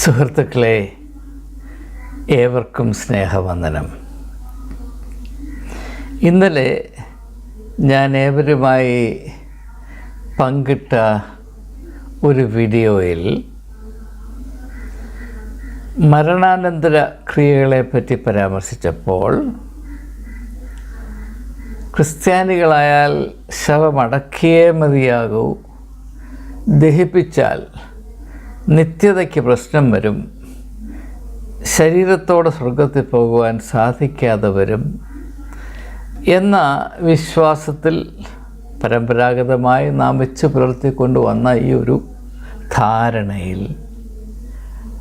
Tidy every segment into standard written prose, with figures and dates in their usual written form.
സുഹൃത്തുക്കളെ, ഏവർക്കും സ്നേഹവന്ദനം. ഇന്നലെ ഞാൻ ഏവരുമായി പങ്കിട്ട ഒരു വീഡിയോയിൽ മരണാനന്തര ക്രിയകളെപ്പറ്റി പരാമർശിച്ചപ്പോൾ ക്രിസ്ത്യാനികളായാൽ ശവമടക്കിയേ മതിയാകൂ, ദഹിപ്പിച്ചാൽ നിത്യതയ്ക്ക് പ്രശ്നം വരും, ശരീരത്തോടെ സ്വർഗത്തിൽ പോകുവാൻ സാധിക്കാതെ വരും എന്ന വിശ്വാസത്തിൽ പരമ്പരാഗതമായി നാം വെച്ച് പുലർത്തിക്കൊണ്ട് വന്ന ഈ ഒരു ധാരണയിൽ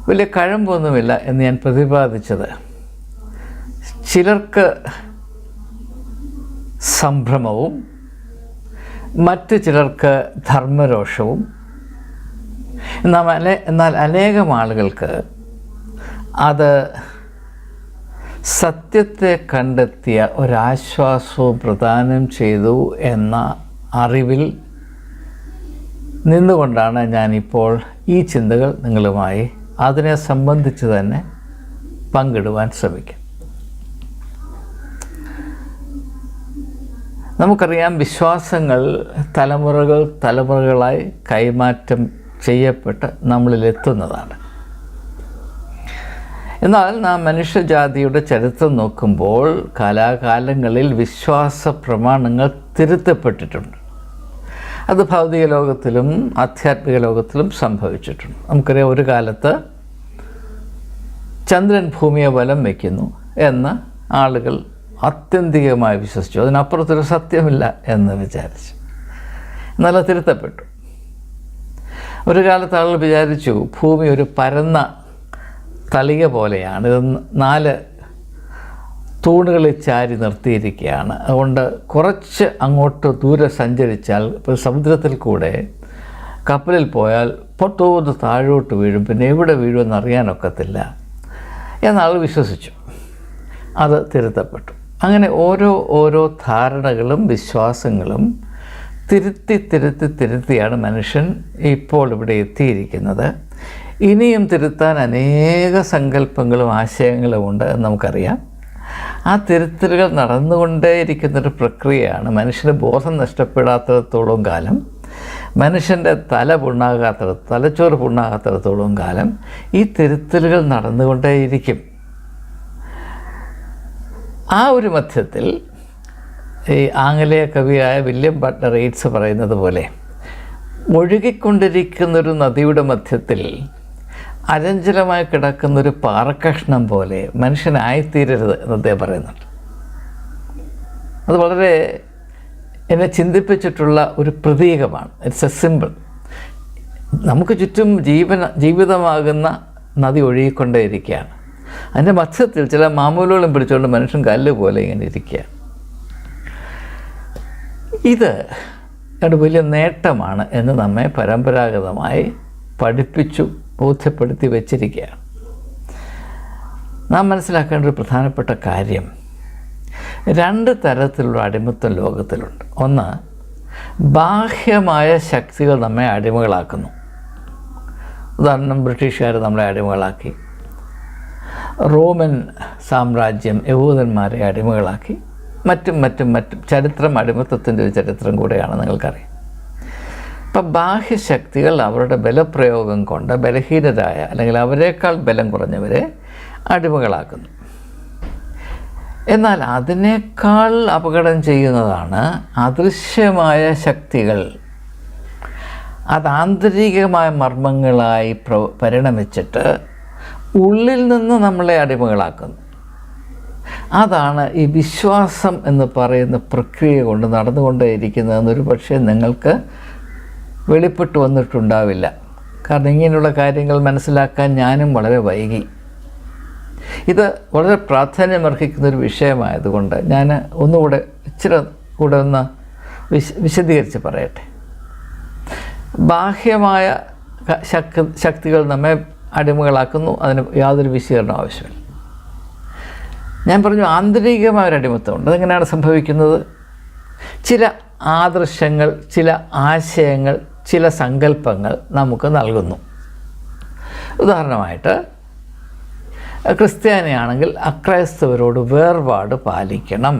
വലിയ കഴമ്പൊന്നുമില്ല എന്ന് ഞാൻ പ്രതിപാദിച്ചത് ചിലർക്ക് സംഭ്രമവും മറ്റു ചിലർക്ക് ധർമ്മരോഷവും, എന്നാൽ അനേകം ആളുകൾക്ക് അത് സത്യത്തെ കണ്ടെത്തിയ ഒരാശ്വാസവും പ്രദാനം ചെയ്തു എന്ന അറിവിൽ നിന്നുകൊണ്ടാണ് ഞാനിപ്പോൾ ഈ ചിന്തകൾ നിങ്ങളുമായി അതിനെ സംബന്ധിച്ച് തന്നെ പങ്കിടുവാൻ ശ്രമിക്കും. നമുക്കറിയാം, വിശ്വാസങ്ങൾ തലമുറകളായി കൈമാറ്റം ചെയ്യപ്പെട്ട് നമ്മളിലെത്തുന്നതാണ്. എന്നാൽ നാം മനുഷ്യജാതിയുടെ ചരിത്രം നോക്കുമ്പോൾ കാലാകാലങ്ങളിൽ വിശ്വാസ പ്രമാണങ്ങൾ തിരുത്തപ്പെട്ടിട്ടുണ്ട്. അത് ഭൗതിക ലോകത്തിലും ആധ്യാത്മിക ലോകത്തിലും സംഭവിച്ചിട്ടുണ്ട്. നമുക്കറിയാം, ഒരു കാലത്ത് ചന്ദ്രൻ ഭൂമിയെ വലം വയ്ക്കുന്നു എന്ന് ആളുകൾ ആത്യന്തികമായി വിശ്വസിച്ചു. അതിനപ്പുറത്തൊരു സത്യമില്ല എന്ന് വിചാരിച്ചു. എന്നാൽ അത് തിരുത്തപ്പെട്ടു. ഒരു കാലത്ത് ആളുകൾ വിചാരിച്ചു ഭൂമി ഒരു പരന്ന തളിക പോലെയാണ്, ഇത് 4 തൂണുകളിൽ ചാരി നിർത്തിയിരിക്കുകയാണ്. അതുകൊണ്ട് കുറച്ച് അങ്ങോട്ട് ദൂരെ സഞ്ചരിച്ചാൽ, ഇപ്പോൾ സമുദ്രത്തിൽ കൂടെ കപ്പലിൽ പോയാൽ പൊട്ടോന്ന് താഴോട്ട് വീഴും, പിന്നെ എവിടെ വീഴുമെന്ന് അറിയാനൊക്കത്തില്ല എന്നാൾ വിശ്വസിച്ചു. അത് തിരുത്തപ്പെട്ടു. അങ്ങനെ ഓരോ ധാരണകളും വിശ്വാസങ്ങളും തിരുത്തിയാണ് മനുഷ്യൻ ഇപ്പോൾ ഇവിടെ എത്തിയിരിക്കുന്നത്. ഇനിയും തിരുത്താൻ അനേക സങ്കല്പങ്ങളും ആശയങ്ങളും ഉണ്ട് എന്ന് നമുക്കറിയാം. ആ തിരുത്തലുകൾ നടന്നുകൊണ്ടേയിരിക്കുന്നൊരു പ്രക്രിയയാണ്. മനുഷ്യന് ബോധം നഷ്ടപ്പെടാത്തിടത്തോളം കാലം, മനുഷ്യൻ്റെ തലച്ചോറ് പുണ്ണാകാത്തിടത്തോളം കാലം ഈ തിരുത്തലുകൾ നടന്നുകൊണ്ടേയിരിക്കും. ആ ഒരു മധ്യത്തിൽ ഈ ആംഗലേയ കവിയായ വില്യം ബട്ട്ലർ യേറ്റ്സ് പറയുന്നത് പോലെ, ഒഴുകിക്കൊണ്ടിരിക്കുന്നൊരു നദിയുടെ മധ്യത്തിൽ അചഞ്ചലമായി കിടക്കുന്നൊരു പാറക്കഷ്ണം പോലെ മനുഷ്യനായിത്തീരരുത് എന്ന് അദ്ദേഹം പറയുന്നുണ്ട്. അത് വളരെ എന്നെ ചിന്തിപ്പിച്ചിട്ടുള്ള ഒരു പ്രതീകമാണ്. It's A simple. നമുക്ക് ചുറ്റും ജീവിതമാകുന്ന നദി ഒഴുകിക്കൊണ്ടേയിരിക്കുകയാണ്. അതിൻ്റെ മധ്യത്തിൽ ചില മാമൂലുകളും പിടിച്ചുകൊണ്ട് മനുഷ്യൻ കല്ല് പോലെ ഇങ്ങനെ ഇരിക്കുകയാണ്. ഇത് ഒരു വലിയ നേട്ടമാണ് എന്ന് നമ്മെ പരമ്പരാഗതമായി പഠിപ്പിച്ചു ബോധ്യപ്പെടുത്തി വച്ചിരിക്കുകയാണ്. നാം മനസ്സിലാക്കേണ്ട ഒരു പ്രധാനപ്പെട്ട കാര്യം, 2 തരത്തിലുള്ള അടിമത്തം ലോകത്തിലുണ്ട്. ഒന്ന്, ബാഹ്യമായ ശക്തികൾ നമ്മെ അടിമകളാക്കുന്നു. ഉദാഹരണം, ബ്രിട്ടീഷുകാർ നമ്മളെ അടിമകളാക്കി, റോമൻ സാമ്രാജ്യം യഹൂദന്മാരെ അടിമകളാക്കി, മറ്റും ചരിത്രം അടിമത്തത്തിൻ്റെ ഒരു ചരിത്രം കൂടെയാണ്, നിങ്ങൾക്കറിയാം. ഇപ്പം ബാഹ്യശക്തികൾ അവരുടെ ബലപ്രയോഗം കൊണ്ട് ബലഹീനരായ അല്ലെങ്കിൽ അവരെക്കാൾ ബലം കുറഞ്ഞവരെ അടിമകളാക്കുന്നു. എന്നാൽ അതിനേക്കാൾ അപകടം ചെയ്യുന്നതാണ് അദൃശ്യമായ ശക്തികൾ. അത് ആന്തരികമായ മർമ്മങ്ങളായി പരിണമിച്ചിട്ട് ഉള്ളിൽ നിന്ന് നമ്മളെ അടിമകളാക്കുന്നു. അതാണ് ഈ വിശ്വാസം എന്ന് പറയുന്ന പ്രക്രിയ കൊണ്ട് നടന്നുകൊണ്ടേയിരിക്കുന്നതെന്നൊരു പക്ഷേ നിങ്ങൾക്ക് വെളിപ്പെട്ടു വന്നിട്ടുണ്ടാവില്ല. കാരണം ഇങ്ങനെയുള്ള കാര്യങ്ങൾ മനസ്സിലാക്കാൻ ഞാനും വളരെ വൈകി. ഇത് വളരെ പ്രാധാന്യമർഹിക്കുന്നൊരു വിഷയമായതുകൊണ്ട് ഞാൻ ഒന്നുകൂടെ ഇച്ചിരി കൂടെ ഒന്ന് വിശദീകരിച്ച് പറയട്ടെ. ബാഹ്യമായ ശക്തികൾ നമ്മെ അടിമകളാക്കുന്നു, അതിന് യാതൊരു വിശദീകരണം ആവശ്യമില്ല. ഞാൻ പറഞ്ഞു, ആന്തരികമായ ഒരു അടിമത്തമുണ്ട്. അതെങ്ങനെയാണ് സംഭവിക്കുന്നത്? ചില ആദർശങ്ങൾ, ചില ആശയങ്ങൾ, ചില സങ്കല്പങ്ങൾ നമുക്ക് നൽകുന്നു. ഉദാഹരണമായിട്ട് ക്രിസ്ത്യാനിയാണെങ്കിൽ അക്രൈസ്തവരോട് വേർപാട് പാലിക്കണം,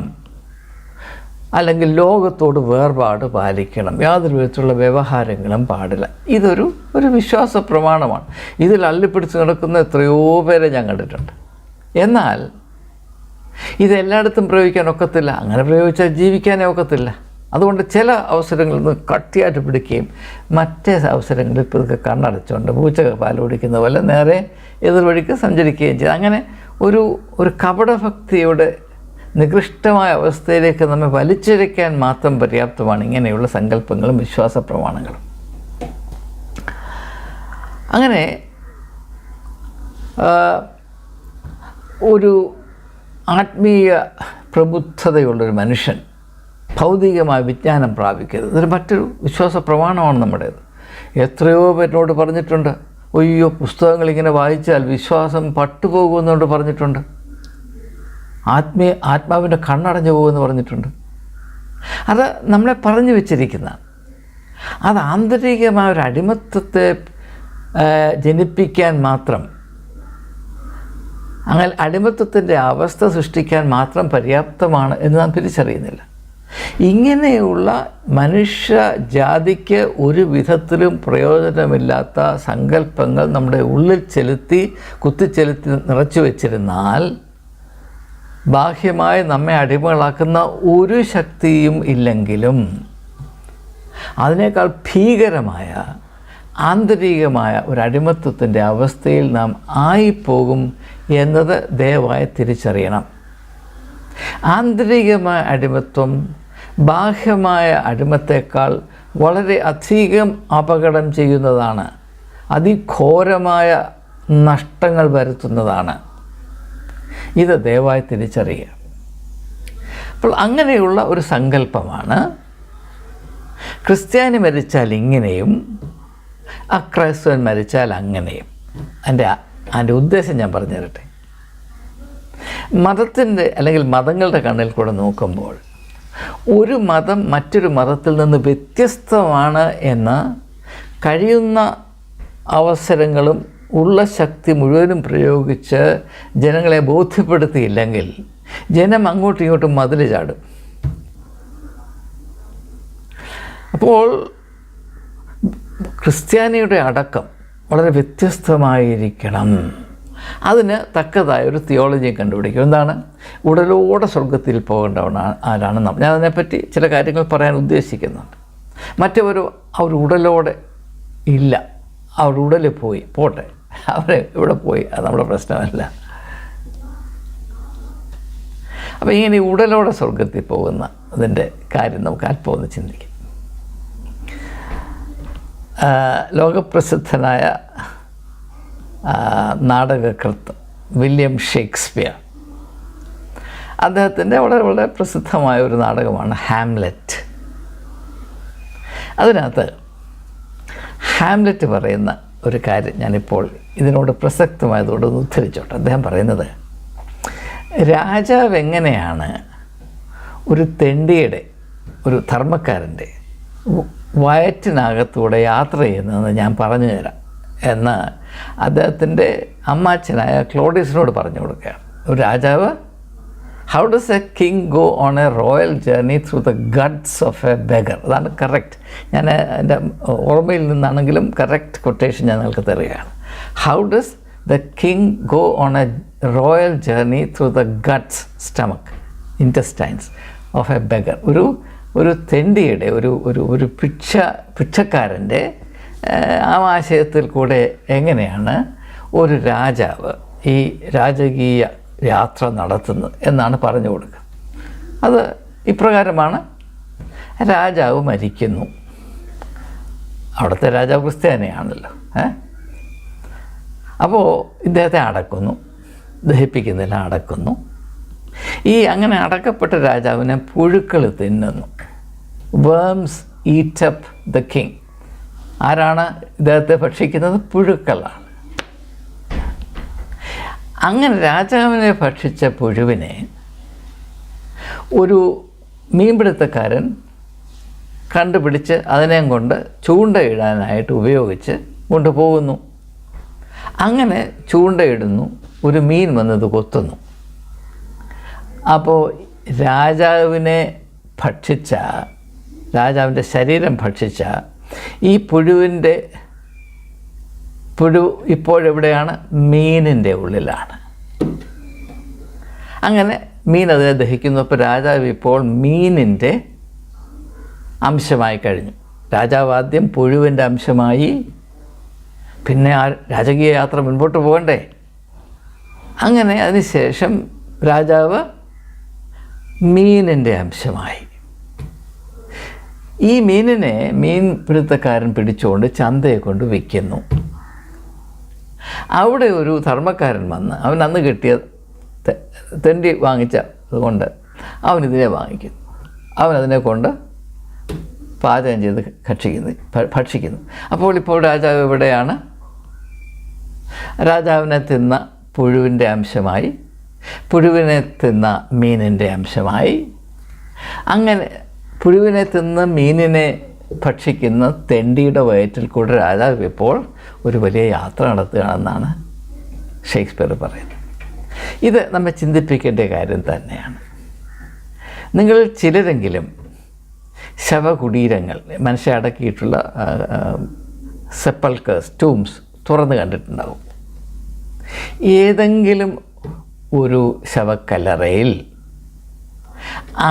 അല്ലെങ്കിൽ ലോകത്തോട് വേർപാട് പാലിക്കണം, യാതൊരു വിധത്തിലുള്ള വ്യവഹാരങ്ങളും പാടില്ല. ഇതൊരു വിശ്വാസ പ്രമാണമാണ്. ഇതിൽ അള്ളിപ്പിടിച്ച് നടക്കുന്ന എത്രയോ പേരെ ഞാൻ കണ്ടിട്ടുണ്ട്. എന്നാൽ ഇതെല്ലായിടത്തും പ്രയോഗിക്കാൻ ഒക്കത്തില്ല. അങ്ങനെ പ്രയോഗിച്ചാൽ ജീവിക്കാനേ ഒക്കത്തില്ല. അതുകൊണ്ട് ചില അവസരങ്ങളിൽ നിന്ന് കട്ടിയായിട്ട് പിടിക്കുകയും മറ്റേ അവസരങ്ങളിൽ ഇപ്പോൾ ഇതൊക്കെ കണ്ണടച്ചുകൊണ്ട് പൂച്ച പാൽ കുടിക്കുന്ന പോലെ നേരെ എതിർവഴിക്ക് സഞ്ചരിക്കുകയും ചെയ്തു. അങ്ങനെ ഒരു കപടഭക്തിയുടെ നികൃഷ്ടമായ അവസ്ഥയിലേക്ക് നമ്മെ വലിച്ചിഴയ്ക്കാൻ മാത്രം പര്യാപ്തമാണ് ഇങ്ങനെയുള്ള സങ്കല്പങ്ങളും വിശ്വാസ പ്രമാണങ്ങളും. അങ്ങനെ ഒരു ആത്മീയ പ്രബുദ്ധതയുള്ളൊരു മനുഷ്യൻ ഭൗതികമായ വിജ്ഞാനം പ്രാപിക്കരുത്. ഇതൊരു മറ്റൊരു വിശ്വാസ പ്രമാണമാണ് നമ്മുടേത്. എത്രയോ പേരോട് പറഞ്ഞിട്ടുണ്ട്, അയ്യോ പുസ്തകങ്ങൾ ഇങ്ങനെ വായിച്ചാൽ വിശ്വാസം പട്ടുപോകുമെന്നുകൊണ്ട് പറഞ്ഞിട്ടുണ്ട്, ആത്മാവിൻ്റെ കണ്ണടഞ്ഞു പോകുമെന്ന് പറഞ്ഞിട്ടുണ്ട്. അത് നമ്മളെ പറഞ്ഞു വെച്ചിരിക്കുന്നതാണ്. അത് ആന്തരികമായ ഒരു അടിമത്തത്തെ ജനിപ്പിക്കാൻ മാത്രം, അങ്ങനെ അടിമത്തത്തിൻ്റെ അവസ്ഥ സൃഷ്ടിക്കാൻ മാത്രം പര്യാപ്തമാണ് എന്ന് നാം തിരിച്ചറിയുന്നില്ല. ഇങ്ങനെയുള്ള മനുഷ്യജാതിക്ക് ഒരു വിധത്തിലും പ്രയോജനമില്ലാത്ത സങ്കല്പങ്ങൾ നമ്മുടെ ഉള്ളിൽ കുത്തിച്ചെലുത്തി നിറച്ചു വച്ചിരുന്നാൽ ബാഹ്യമായി നമ്മെ അടിമകളാക്കുന്ന ഒരു ശക്തിയും ഇല്ലെങ്കിലും അതിനേക്കാൾ ഭീകരമായ ആന്തരികമായ ഒരു അടിമത്തത്തിൻ്റെ അവസ്ഥയിൽ നാം ആയിപ്പോകും എന്നത് ദയവായി തിരിച്ചറിയണം. ആന്തരികമായ അടിമത്വം ബാഹ്യമായ അടിമത്തേക്കാൾ വളരെ അധികം അപകടം ചെയ്യുന്നതാണ്, അതിഘോരമായ നഷ്ടങ്ങൾ വരുത്തുന്നതാണ്. ഇത് ദയവായി തിരിച്ചറിയുക. അപ്പോൾ അങ്ങനെയുള്ള ഒരു സങ്കല്പമാണ് ക്രിസ്ത്യാനി മരിച്ചാൽ ഇങ്ങനെയും അക്രൈസ്തവൻ മരിച്ചാൽ അങ്ങനെയും. അതിൻ്റെ ഉദ്ദേശം ഞാൻ പറഞ്ഞു തരട്ടെ. മതത്തിൻ്റെ അല്ലെങ്കിൽ മതങ്ങളുടെ കണ്ണിൽ കൂടെ നോക്കുമ്പോൾ ഒരു മതം മറ്റൊരു മതത്തിൽ നിന്ന് വ്യത്യസ്തമാണ് എന്ന് കഴിയുന്ന അവസരങ്ങളും ഉള്ള ശക്തി മുഴുവനും പ്രയോഗിച്ച് ജനങ്ങളെ ബോധ്യപ്പെടുത്തിയില്ലെങ്കിൽ ജനം അങ്ങോട്ടും ഇങ്ങോട്ടും മതിൽ ചാടും. അപ്പോൾ ക്രിസ്ത്യാനിയുടെ അടക്കം വളരെ വ്യത്യസ്തമായിരിക്കണം. അതിന് തക്കതായ ഒരു തിയോളജി കണ്ടുപിടിക്കും. എന്താണ്? ഉടലോടെ സ്വർഗത്തിൽ പോകേണ്ടവണ് ആരാണ് നാം. ഞാൻ അതിനെപ്പറ്റി ചില കാര്യങ്ങൾ പറയാൻ ഉദ്ദേശിക്കുന്നുണ്ട്. മറ്റൊരു അവർ ഉടലോടെ ഇല്ല, അവർ ഉടലിൽ പോട്ടെ, അവരെ ഇവിടെ പോയി, അത് നമ്മുടെ പ്രശ്നമല്ല. അപ്പോൾ ഇങ്ങനെ ഉടലോടെ സ്വർഗത്തിൽ പോകുന്ന അതിൻ്റെ കാര്യം നമുക്ക് അല്പം ഒന്ന് ചിന്തിക്കാം. ലോകപ്രസിദ്ധനായ നാടകകൃത്ത് വില്യം ഷേക്സ്പിയർ, അദ്ദേഹത്തിൻ്റെ വളരെ വളരെ പ്രസിദ്ധമായ ഒരു നാടകമാണ് ഹാംലെറ്റ്. അതിനകത്ത് ഹാംലെറ്റ് പറയുന്ന ഒരു കാര്യം ഞാനിപ്പോൾ ഇതിനോട് പ്രസക്തമായതോടെ ഒന്ന് ഉദ്ധരിച്ചോട്ടെ. അദ്ദേഹം പറയുന്നത്, രാജാവ് എങ്ങനെയാണ് ഒരു തെണ്ടിയുടെ, ഒരു ധർമ്മക്കാരൻ്റെ വയറ്റിനകത്തൂടെ യാത്ര ചെയ്യുന്നതെന്ന് ഞാൻ പറഞ്ഞു തരാം എന്ന് അദ്ദേഹത്തിൻ്റെ അമ്മാച്ചനായ ക്ലോഡീസിനോട് പറഞ്ഞു കൊടുക്കുകയാണ്. ഒരു രാജാവ്, how does a king go on a royal journey through the guts of a beggar. അതാണ് കറക്റ്റ്. ഞാൻ എൻ്റെ ഓർമ്മയിൽ നിന്നാണെങ്കിലും കറക്റ്റ് കൊട്ടേഷൻ ഞാൻ നിങ്ങൾക്ക് തരികയാണ്. How does the king go on a royal journey through the guts, stomach, intestines of a beggar. ഒരു തെണ്ടിയുടെ, ഒരു ഭിക്ഷക്കാരൻ്റെ ആശയത്തിൽ കൂടെ എങ്ങനെയാണ് ഒരു രാജാവ് ഈ രാജകീയ യാത്ര നടത്തുന്നത് എന്നാണ് പറഞ്ഞു കൊടുക്കുക. അത് ഇപ്രകാരമാണ്. രാജാവ് മരിക്കുന്നു. അവിടുത്തെ രാജാവ് ക്രിസ്ത്യാനിയാണല്ലോ. അപ്പോൾ ഇദ്ദേഹത്തെ അടക്കുന്നു, ദഹിപ്പിക്കുന്നില്ല, അടക്കുന്നു. അങ്ങനെ അടക്കപ്പെട്ട രാജാവിനെ പുഴുക്കൾ തിന്നുന്നു. Worms eat up the king. ആരാണ് ഇദ്ദേഹത്തെ ഭക്ഷിക്കുന്നത്? പുഴുക്കളാണ്. അങ്ങനെ രാജാവിനെ ഭക്ഷിച്ച പുഴുവിനെ ഒരു മീൻപിടുത്തക്കാരൻ കണ്ടുപിടിച്ച് അതിനെയും കൊണ്ട് ചൂണ്ടയിടാനായിട്ട് ഉപയോഗിച്ച് കൊണ്ടുപോകുന്നു. അങ്ങനെ ചൂണ്ടയിടുന്നു, ഒരു മീൻ വന്നത് കൊത്തുന്നു. അപ്പോൾ രാജാവിൻ്റെ ശരീരം ഭക്ഷിച്ച ഈ പുഴു ഇപ്പോഴെവിടെയാണ്? മീനിൻ്റെ ഉള്ളിലാണ്. അങ്ങനെ മീൻ അതിനെ ദഹിക്കുന്നു. അപ്പോൾ രാജാവ് ഇപ്പോൾ മീനിൻ്റെ അംശമായി കഴിഞ്ഞു. രാജാവ് ആദ്യം പുഴുവിൻ്റെ അംശമായി, പിന്നെ ആ രാജകീയ യാത്ര മുൻപോട്ട് പോകണ്ടേ? അങ്ങനെ അതിനുശേഷം രാജാവ് മീനിൻ്റെ അംശമായി. ഈ മീനിനെ മീൻ പിടുത്തക്കാരൻ പിടിച്ചുകൊണ്ട് ചന്തയെ കൊണ്ട് വിൽക്കുന്നു. അവിടെ ഒരു ധർമ്മക്കാരൻ വന്ന് അവൻ അന്ന് കിട്ടിയ തെണ്ടി വാങ്ങിച്ചതുകൊണ്ട് അവനിതിനെ വാങ്ങിക്കുന്നു. അവനതിനെ കൊണ്ട് പാചകം ചെയ്ത് ഭക്ഷിക്കുന്നു. ഇപ്പോൾ രാജാവ് എവിടെയാണ്? രാജാവിനെ തിന്ന പുഴുവിൻ്റെ അംശമായി, പുഴുവിനെ തിന്ന മീനിൻ്റെ അംശമായി. അങ്ങനെ പുഴുവിനെ തിന്ന് മീനിനെ ഭക്ഷിക്കുന്ന തെണ്ടിയുടെ വയറ്റിൽ കൂടെ രാജാവ് ഇപ്പോൾ ഒരു വലിയ യാത്ര നടത്തുകയാണെന്നാണ് ഷേക്സ്പിയർ പറയുന്നത്. ഇത് നമ്മെ ചിന്തിപ്പിക്കേണ്ട കാര്യം തന്നെയാണ്. നിങ്ങൾ ചിലരെങ്കിലും ശവകുടീരങ്ങൾ, മനുഷ്യ അടക്കിയിട്ടുള്ള സെപ്പൾക്കേഴ്സ്, ടൂംസ് തുറന്ന് കണ്ടിട്ടുണ്ടാവും. ഏതെങ്കിലും ഒരു ശവക്കല്ലറയിൽ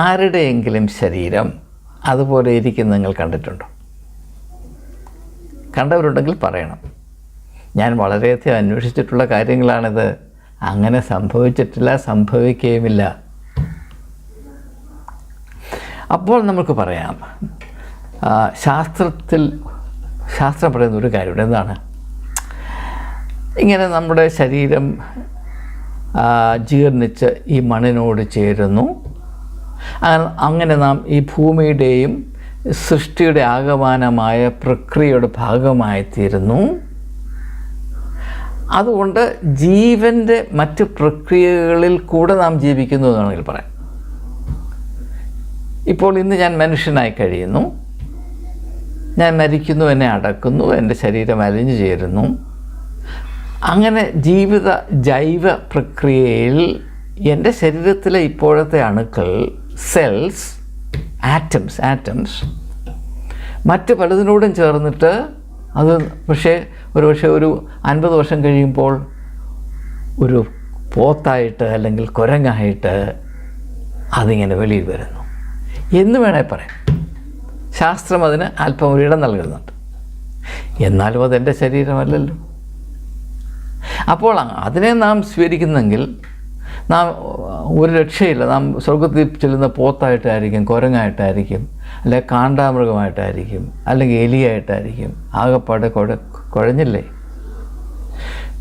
ആരുടെയെങ്കിലും ശരീരം അതുപോലെ ഇരിക്കുന്ന നിങ്ങൾ കണ്ടിട്ടുണ്ടോ? കണ്ടവരുണ്ടെങ്കിൽ പറയണം. ഞാൻ വളരെയധികം അന്വേഷിച്ചിട്ടുള്ള കാര്യങ്ങളാണിത്. അങ്ങനെ സംഭവിച്ചിട്ടില്ല, സംഭവിക്കുകയുമില്ല. അപ്പോൾ നമുക്ക് പറയാം, ശാസ്ത്രം പറയുന്ന ഒരു കാര്യമുണ്ട്. എന്താണ്? ഇങ്ങനെ നമ്മുടെ ശരീരം ജീർണിച്ച് ഈ മണ്ണിനോട് ചേരുന്നു. അങ്ങനെ നാം ഈ ഭൂമിയുടെയും സൃഷ്ടിയുടെ ആകമാനമായ പ്രക്രിയയുടെ ഭാഗമായിത്തീരുന്നു. അതുകൊണ്ട് ജീവൻ്റെ മറ്റ് പ്രക്രിയകളിൽ കൂടെ നാം ജീവിക്കുന്നു എന്ന് വേണമെങ്കിൽ പറയാം. ഇപ്പോൾ ഇന്ന് ഞാൻ മനുഷ്യനായി കഴിയുന്നു, ഞാൻ മരിക്കുന്നു, എന്നെ അടക്കുന്നു, എൻ്റെ ശരീരം അലിഞ്ഞു ചേരുന്നു. അങ്ങനെ ജൈവ പ്രക്രിയയിൽ എൻ്റെ ശരീരത്തിലെ ഇപ്പോഴത്തെ അണുക്കൾ, സെൽസ്, ആറ്റംസ് മറ്റ് പലതിനോടും ചേർന്നിട്ട് അത് പക്ഷേ ഒരു 50 വർഷം കഴിയുമ്പോൾ ഒരു പോത്തായിട്ട് അല്ലെങ്കിൽ കുരങ്ങായിട്ട് അതിങ്ങനെ വെളിയിൽ വരുന്നു എന്ന് വേണേൽ പറയാം. ശാസ്ത്രം അതിന് അല്പം ഒരിടം നൽകുന്നുണ്ട്. എന്നാലും അതെൻ്റെ ശരീരമല്ലല്ലോ. അപ്പോൾ അതിനെ നാം സ്വീകരിക്കുന്നെങ്കിൽ നാം ഒരു രക്ഷയില്ല. നാം സ്വർഗത്തിൽ ചെല്ലുന്ന പോത്തായിട്ടായിരിക്കും, കുരങ്ങായിട്ടായിരിക്കും, അല്ലെങ്കിൽ കാണ്ടാമൃഗമായിട്ടായിരിക്കും, അല്ലെങ്കിൽ എലിയായിട്ടായിരിക്കും. ആകെപ്പാടെ കുഴഞ്ഞില്ലേ?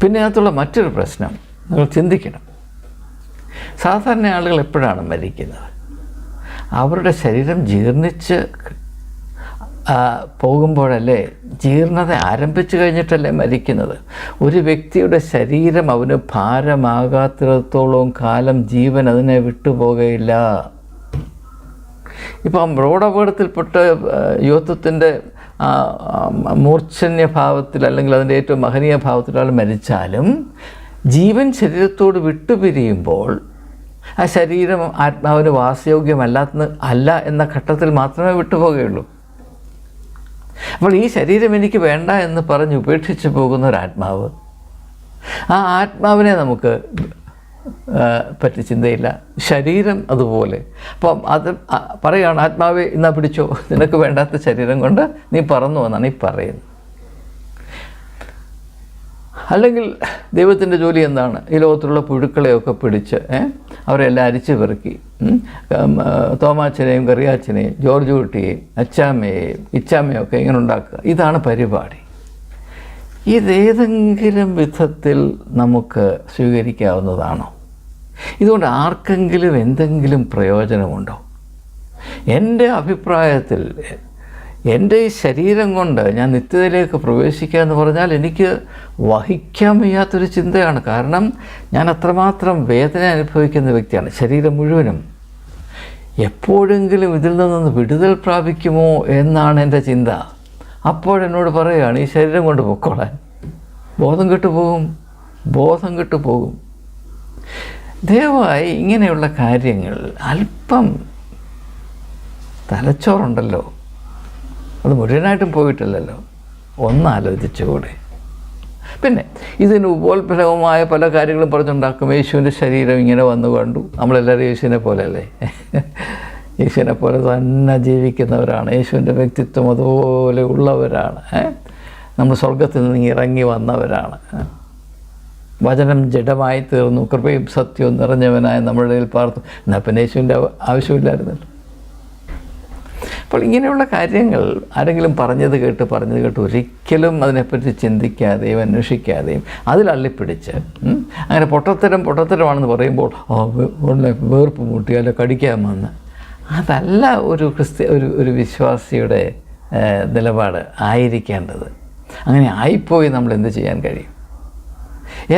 പിന്നെ അതിനകത്തുള്ള മറ്റൊരു പ്രശ്നം നിങ്ങൾ ചിന്തിക്കണം. സാധാരണ ആളുകൾ എപ്പോഴാണ് മരിക്കുന്നത്? അവരുടെ ശരീരം ജീർണിച്ച് പോകുമ്പോഴല്ലേ? ജീർണത ആരംഭിച്ചു കഴിഞ്ഞിട്ടല്ലേ മരിക്കുന്നത്? ഒരു വ്യക്തിയുടെ ശരീരം അവന് ഭാരമാകാത്തിടത്തോളം കാലം ജീവൻ അതിനെ വിട്ടുപോകയില്ല. ഇപ്പം റോഡ് അപകടത്തിൽപ്പെട്ട് യുവത്വത്തിൻ്റെ മൂർച്ഛന്യഭാവത്തിൽ അല്ലെങ്കിൽ അതിൻ്റെ ഏറ്റവും മഹനീയ ഭാവത്തിൽ ഒരാൾ മരിച്ചാലും ജീവൻ ശരീരത്തോട് വിട്ടുപിരിയുമ്പോൾ ആ ശരീരം ആത്മാവിന് വാസയോഗ്യമല്ല എന്ന ഘട്ടത്തിൽ മാത്രമേ വിട്ടുപോകുകയുള്ളൂ. അപ്പോൾ ഈ ശരീരം എനിക്ക് വേണ്ട എന്ന് പറഞ്ഞ് ഉപേക്ഷിച്ച് പോകുന്ന ഒരാത്മാവ്, ആ ആത്മാവിനെ നമുക്ക് പറ്റി ചിന്തയില്ല. ശരീരം അതുപോലെ. അപ്പം അത് പറയുകയാണ്, ആത്മാവെ ഇന്നാ പിടിച്ചോ, നിനക്ക് വേണ്ടാത്ത ശരീരം കൊണ്ട് നീ പറന്നു എന്നാണ് ഈ പറയുന്നത്. അല്ലെങ്കിൽ ദൈവത്തിൻ്റെ ജോലി എന്താണ്? ഈ ലോകത്തിലുള്ള പുഴുക്കളെയൊക്കെ പിടിച്ച് അവരെല്ലാം അരിച്ചു പെറുക്കി തോമാച്ചനെയും കറിയാച്ചനെയും ജോർജ് കുട്ടിയെയും അച്ചാമ്മയെയും ഇച്ചാമ്മയും ഒക്കെ ഇങ്ങനെ ഉണ്ടാക്കുക. ഇതാണ് പരിപാടി. ഇതേതെങ്കിലും വിധത്തിൽ നമുക്ക് സ്വീകരിക്കാവുന്നതാണോ? ഇതുകൊണ്ട് ആർക്കെങ്കിലും എന്തെങ്കിലും പ്രയോജനമുണ്ടോ? എൻ്റെ അഭിപ്രായത്തിൽ എൻ്റെ ഈ ശരീരം കൊണ്ട് ഞാൻ നിത്യതയിലേക്ക് പ്രവേശിക്കുക എന്ന് പറഞ്ഞാൽ എനിക്ക് വഹിക്കാൻ വയ്യാത്തൊരു ചിന്തയാണ്. കാരണം ഞാൻ അത്രമാത്രം വേദന അനുഭവിക്കുന്ന വ്യക്തിയാണ്, ശരീരം മുഴുവനും. എപ്പോഴെങ്കിലും ഇതിൽ നിന്നൊന്ന് വിടുതൽ പ്രാപിക്കുമോ എന്നാണ് എൻ്റെ ചിന്ത. അപ്പോഴെന്നോട് പറയുകയാണ്, ഈ ശരീരം കൊണ്ട് പൊക്കോളാൻ. ബോധം കെട്ടു പോകും. ദയവായി ഇങ്ങനെയുള്ള കാര്യങ്ങൾ അല്പം തലച്ചോറുണ്ടല്ലോ, അത് മുഴുവനായിട്ടും പോയിട്ടില്ലല്ലോ, ഒന്നാലോചിച്ചുകൂടെ. പിന്നെ ഇതിന് ഉപോത്ഫലകമായ പല കാര്യങ്ങളും പറഞ്ഞുണ്ടാക്കും. യേശുവിൻ്റെ ശരീരം ഇങ്ങനെ വന്നു കണ്ടു. നമ്മളെല്ലാവരും യേശുവിനെ പോലെയല്ലേ? യേശുവിനെ പോലെ തന്നെ ജീവിക്കുന്നവരാണ്. യേശുവിൻ്റെ വ്യക്തിത്വം അതുപോലെ ഉള്ളവരാണ്. നമ്മൾ സ്വർഗത്തിൽ നിന്ന് ഇറങ്ങി വന്നവരാണ്. വചനം ജഡമായി തീർന്നു, കൃപയും സത്യവും നിറഞ്ഞവനായ നമ്മുടെ ഇടയിൽ പാർത്തു. എന്നാൽ പിന്നെ യേശുവിൻ്റെ ആവശ്യമില്ലായിരുന്നല്ലോ. അപ്പോൾ ഇങ്ങനെയുള്ള കാര്യങ്ങൾ ആരെങ്കിലും പറഞ്ഞത് കേട്ട് ഒരിക്കലും അതിനെപ്പറ്റി ചിന്തിക്കാതെയും അന്വേഷിക്കാതെയും അതിലള്ളിപ്പിടിച്ച് അങ്ങനെ പൊട്ടത്തരമാണെന്ന് പറയുമ്പോൾ വേർപ്പ് മുട്ടി അല്ല കടിക്കാമെന്ന്, അതല്ല ഒരു വിശ്വാസിയുടെ നിലപാട് ആയിരിക്കേണ്ടത്. അങ്ങനെ ആയിപ്പോയി നമ്മൾ എന്ത് ചെയ്യാൻ കഴിയും?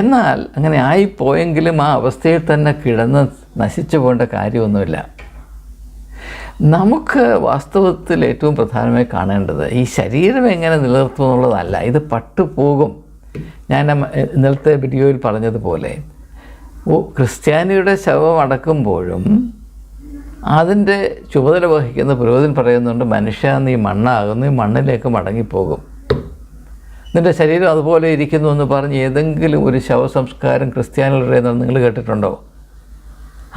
എന്നാൽ അങ്ങനെ ആയിപ്പോയെങ്കിലും ആ അവസ്ഥയിൽ തന്നെ കിടന്ന് നശിച്ചു പോകേണ്ട കാര്യമൊന്നുമില്ല. നമുക്ക് വാസ്തവത്തിൽ ഏറ്റവും പ്രധാനമായി കാണേണ്ടത് ഈ ശരീരം എങ്ങനെ നിലനിർത്തും എന്നുള്ളതല്ല, ഇത് പട്ടുപോകും. ഞാൻ ഇന്നലത്തെ വീഡിയോയിൽ പറഞ്ഞതുപോലെ ക്രിസ്ത്യാനിയുടെ ശവം അടക്കുമ്പോഴും അതിൻ്റെ ചുമതല വഹിക്കുന്ന പുരോഹിതൻ പറയുന്നുണ്ട്, മനുഷ്യ നീ മണ്ണാകുന്നു, ഈ മണ്ണിലേക്ക് മടങ്ങിപ്പോകും, നിൻ്റെ ശരീരം അതുപോലെ ഇരിക്കുന്നു എന്ന് പറഞ്ഞ് ഏതെങ്കിലും ഒരു ശവസംസ്കാരം ക്രിസ്ത്യാനികളുടെ നിങ്ങൾ കേട്ടിട്ടുണ്ടോ?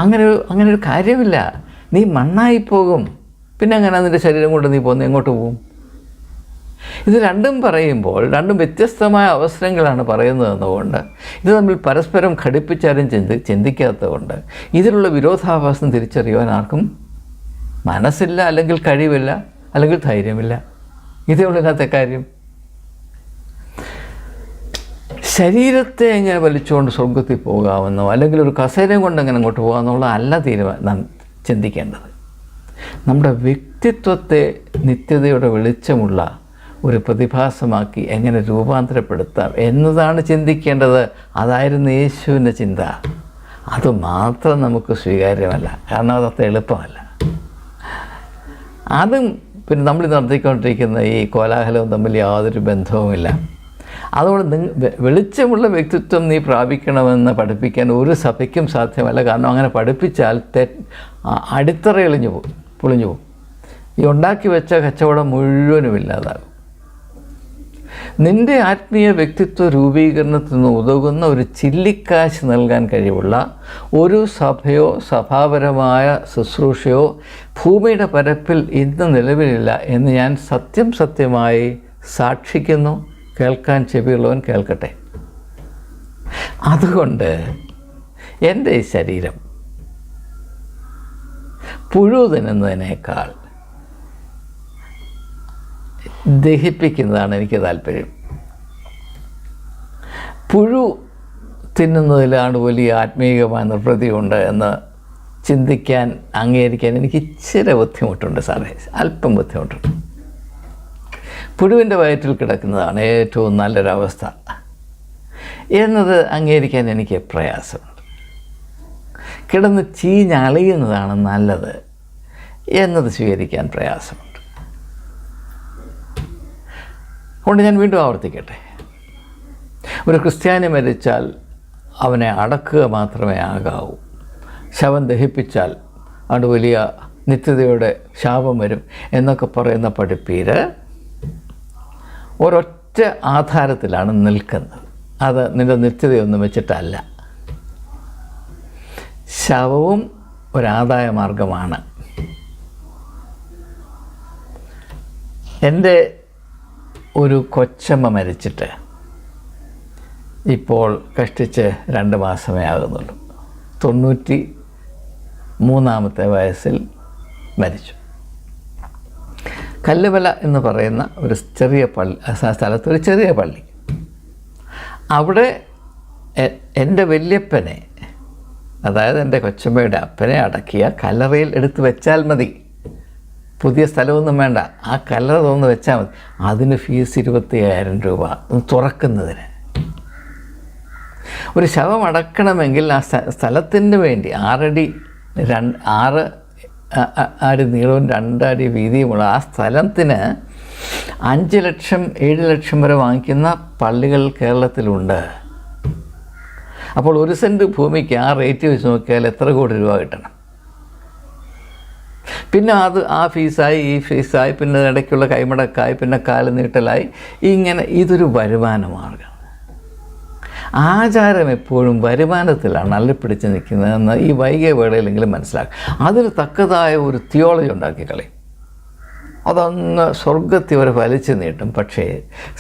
അങ്ങനെ ഒരു കാര്യമില്ല. നീ മണ്ണായിപ്പോകും. പിന്നെ അങ്ങനെ നിൻ്റെ ശരീരം കൊണ്ട് നീ പോകുന്നത് എങ്ങോട്ട് പോകും? ഇത് രണ്ടും പറയുമ്പോൾ രണ്ടും വ്യത്യസ്തമായ അവസരങ്ങളാണ് പറയുന്നതെന്നുകൊണ്ട് ഇത് തമ്മിൽ പരസ്പരം ഘടിപ്പിച്ചാലും ചിന്തിക്കാത്തതുകൊണ്ട് ഇതിലുള്ള വിരോധാഭാസം തിരിച്ചറിയുവാൻ ആർക്കും മനസ്സില്ല, അല്ലെങ്കിൽ കഴിവില്ല, അല്ലെങ്കിൽ ധൈര്യമില്ല. ഇതേ ഉള്ളതിനകത്തെ കാര്യം. ശരീരത്തെ എങ്ങനെ വലിച്ചുകൊണ്ട് സ്വർഗത്തിൽ പോകാമെന്നോ അല്ലെങ്കിൽ ഒരു കസേരയും കൊണ്ട് എങ്ങനെ അങ്ങോട്ട് പോകാമെന്നുള്ള അല്ല നാം ചിന്തിക്കേണ്ടത്. നമ്മുടെ വ്യക്തിത്വത്തെ നിത്യതയുടെ വെളിച്ചമുള്ള ഒരു പ്രതിഭാസമാക്കി എങ്ങനെ രൂപാന്തരപ്പെടുത്താം എന്നതാണ് ചിന്തിക്കേണ്ടത്. അതായിരുന്നു യേശുവിൻ്റെ ചിന്ത. അതുമാത്രം നമുക്ക് സ്വീകാര്യമല്ല, കാരണം അതത്ര എളുപ്പമല്ല. അതും പിന്നെ നമ്മൾ നടത്തിക്കൊണ്ടിരിക്കുന്ന ഈ കോലാഹലവും തമ്മിൽ യാതൊരു ബന്ധവുമില്ല. അതുകൊണ്ട് വെളിച്ചമുള്ള വ്യക്തിത്വം നീ പ്രാപിക്കണമെന്ന് പഠിപ്പിക്കാൻ ഒരു സഭയ്ക്കും സാധ്യമല്ല. കാരണം അങ്ങനെ പഠിപ്പിച്ചാൽ അടിത്തറ പൊളിഞ്ഞു പോകും. ഈ ഉണ്ടാക്കി വെച്ച കച്ചവടം മുഴുവനും ഇല്ലാതാകും. നിൻ്റെ ആത്മീയ വ്യക്തിത്വ രൂപീകരണത്തിന് ഉതകുന്ന ഒരു ചില്ലിക്കാശ് നൽകാൻ കഴിവുള്ള ഒരു സഭയോ സഭാപരമായ ശുശ്രൂഷയോ ഭൂമിയുടെ പരപ്പിൽ ഇന്ന് നിലവിലില്ല എന്ന് ഞാൻ സത്യമായി സാക്ഷിക്കുന്നു. കേൾക്കാൻ ചെവിയുള്ളവൻ കേൾക്കട്ടെ. അതുകൊണ്ട് എൻ്റെ ഈ ശരീരം പുഴു തിന്നുന്നതിനേക്കാൾ ദഹിപ്പിക്കുന്നതാണ് എനിക്ക് താല്പര്യം. പുഴു തിന്നുന്നതിലാണ് വലിയ ആത്മീയമായ നിർവൃതിയുണ്ട് എന്ന് ചിന്തിക്കാൻ അംഗീകരിക്കാൻ എനിക്ക് ഇച്ചിരി ബുദ്ധിമുട്ടുണ്ട് സാറേ, അല്പം ബുദ്ധിമുട്ടുണ്ട്. പുഴുവിൻ്റെ വയറ്റിൽ കിടക്കുന്നതാണ് ഏറ്റവും നല്ലൊരവസ്ഥ എന്നത് അംഗീകരിക്കാൻ എനിക്ക് പ്രയാസമുണ്ട്. കിടന്ന് ചീഞ്ഞളിയുന്നതാണ് നല്ലത് എന്നത് സ്വീകരിക്കാൻ പ്രയാസമുണ്ട്. അതുകൊണ്ട് ഞാൻ വീണ്ടും ആവർത്തിക്കട്ടെ, ഒരു ക്രിസ്ത്യാനി മരിച്ചാൽ അവനെ അടക്കുക മാത്രമേ ആകാവൂ. ശവം ദഹിപ്പിച്ചാൽ അത് വലിയ നിത്യതയുടെ ശാപം വരും എന്നൊക്കെ പറയുന്ന പഠിപ്പീര് ഒരൊറ്റ ആധാരത്തിലാണ് നിൽക്കുന്നത്. അത് നിൻ്റെ നിത്യതയൊന്നും വെച്ചിട്ടല്ല. ശവവും ഒരാദായ മാർഗമാണ്. എൻ്റെ ഒരു കൊച്ചമ്മ മരിച്ചിട്ട് ഇപ്പോൾ കഷ്ടിച്ച് 2 മാസമേ ആകുന്നുള്ളൂ. 93 വയസ്സിൽ മരിച്ചു. കല്ലുമല എന്ന് പറയുന്ന ഒരു ചെറിയ സ്ഥലത്ത് ഒരു ചെറിയ പള്ളി. അവിടെ എൻ്റെ വല്യപ്പനെ, അതായത് എൻ്റെ കൊച്ചമ്മയുടെ അപ്പനെ അടക്കിയ കല്ലറയിൽ എടുത്ത് വെച്ചാൽ മതി. പുതിയ സ്ഥലമൊന്നും വേണ്ട, ആ കല്ലറ തുറന്ന് വെച്ചാൽ മതി. അതിന് ഫീസ് 25,000 രൂപ തുറക്കുന്നതിന്. ഒരു ശവം അടക്കണമെങ്കിൽ ആ സ്ഥലത്തിന് വേണ്ടി 6 അടി നീളവും 2 അടി വീതിയുമുള്ള ആ സ്ഥലത്തിന് 5 ലക്ഷം 7 ലക്ഷം വരെ വാങ്ങിക്കുന്ന പള്ളികൾ കേരളത്തിലുണ്ട്. അപ്പോൾ 1 സെൻറ്റ് ഭൂമിക്ക് ആ റേറ്റ് വെച്ച് നോക്കിയാൽ എത്ര കോടി രൂപ കിട്ടണം? പിന്നെ അത് ആ ഫീസായി ഈ ഫീസായി പിന്നെ ഇടയ്ക്കുള്ള കൈമടക്കായി പിന്നെ കാല് നീട്ടലായി, ഇങ്ങനെ ഇതൊരു വരുമാന മാർഗം. ആചാരം എപ്പോഴും വരുമാനത്തിലാണ് അള്ളിപ്പിടിച്ച് നിൽക്കുന്നതെന്ന് ഈ വൈകിയ വേളയിലെങ്കിലും മനസ്സിലാക്കുക. അതിന് തക്കതായ ഒരു തിയോളജി ഉണ്ടാക്കി കളയും. അതൊന്ന് സ്വർഗത്തിൽ വരെ വലിച്ചു നീട്ടും. പക്ഷേ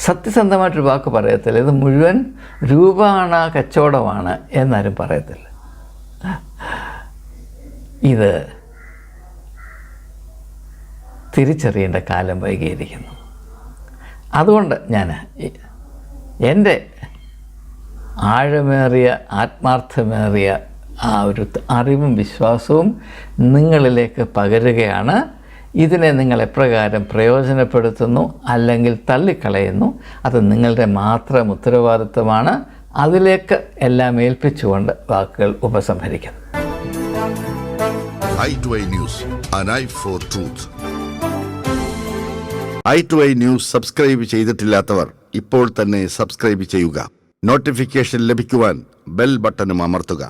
സത്യസന്ധമായിട്ടൊരു വാക്ക് പറയത്തില്ല. ഇത് മുഴുവൻ രൂപമാണ്, കച്ചവടമാണ് എന്നാരും പറയത്തില്ല. ഇത് തിരിച്ചറിയേണ്ട കാലം വൈകിയിരിക്കുന്നു. അതുകൊണ്ട് ഞാൻ എൻ്റെ ആഴമേറിയ ആത്മാർത്ഥമേറിയ ആ ഒരു അറിവും വിശ്വാസവും നിങ്ങളിലേക്ക് പകരുകയാണ്. ഇതിനെ നിങ്ങൾ എപ്രകാരം പ്രയോജനപ്പെടുത്തുന്നു അല്ലെങ്കിൽ തള്ളിക്കളയുന്നു, അത് നിങ്ങളുടെ മാത്രം ഉത്തരവാദിത്വമാണ്. അതിലേക്ക് എല്ലാം ഏൽപ്പിച്ചുകൊണ്ട് വാക്കുകൾ ഉപസംഹരിക്കുന്നു. i2i News, an eye for truth. i2i News subscribe ചെയ്തിട്ടില്ലാത്തവർ ഇപ്പോൾ തന്നെ സബ്സ്ക്രൈബ് ചെയ്യുക. നോട്ടിഫിക്കേഷൻ ലഭിക്കുവാൻ ബെൽ ബട്ടണും അമർത്തുക.